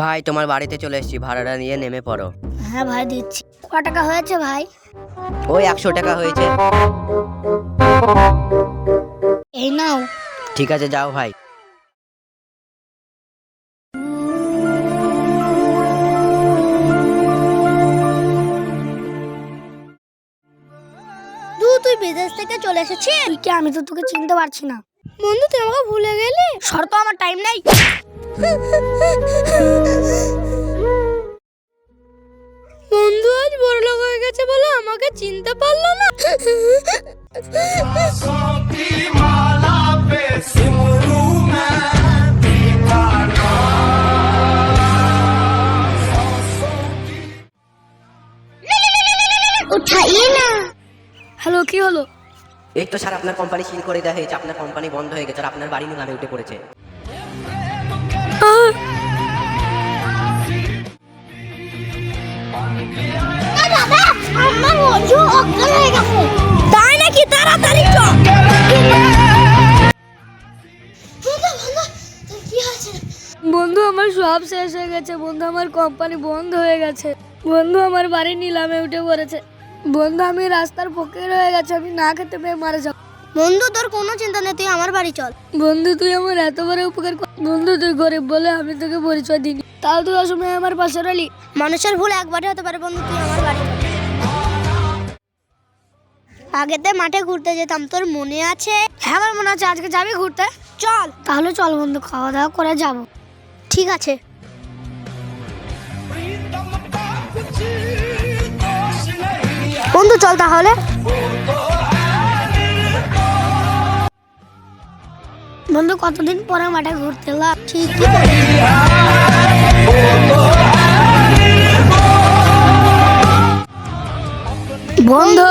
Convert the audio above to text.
ভাই তোমার বাড়িতে চলে এসেছি, ভাড়াটা নিয়ে নেমে পড়ো। হ্যাঁ ভাই দিচ্ছি। কত টাকা হয়েছে ভাই? ওই 100 টাকা হয়েছে। এই নাও। ঠিক আছে যাও ভাই। তুই বিদেশ থেকে চলে এসেছিস? তুই কি? আমি তো তোকে চিনতে পারছি না। বন্ধু তুই আমাকে ভুলে গেলি? শর্ত আমার টাইম নাই। বন্ধু আজ বড়লোক হয়ে গেছে বলে আমাকে চিনতে পারলো না। উঠাইয়ে না। হ্যালো, কি হলো? এই তো স্যার আপনার কোম্পানি সিল করে দেওয়া হয়েছে, আপনার কোম্পানি বন্ধ হয়ে গেছে আর আপনার বাড়ি নামে উঠে পড়েছে। আমার বন্ধু অজ্ঞান হয়ে গেছে। তাই নাকি? তাড়াতাড়ি চল। বন্ধু আমার সব শেষ হয়ে গেছে। বন্ধু আমার কোম্পানি বন্ধ হয়ে গেছে। বন্ধু আমার বাড়ি নিলামে উঠে পড়েছে। বন্ধু আমি রাস্তার ফকির হয়ে গেছে, আমি না খেতে পেয়ে মারা যাব। বন্ধু তোর কোনো চিন্তা নেই, তুই আমার বাড়ি চল। বন্ধু তুই আমার এত বড় উপকার বন্ধু, তুই গরিব বলে আমি তোকে পরিচয় দিইনি, তাও তুই অসময়ে আমার পাশে রইলি। মানুষের ভুল একবারই হতে পারে বন্ধু, তুই আমার বাড়ি চল। আগেতে মাঠে ঘুরতে যেতাম, তোর মনে আছে? হ্যাঁ আমার মনে আছে। আজকে যাবি ঘুরতে? চল তাহলে চল বন্ধু, খাওয়া দাওয়া করে যাব। ঠিক আছে বন্ধু, চল তাহলে। বন্ধু কতদিন পরে মাঠে ঘুরতে এলাম। ঠিকই বন্ধু।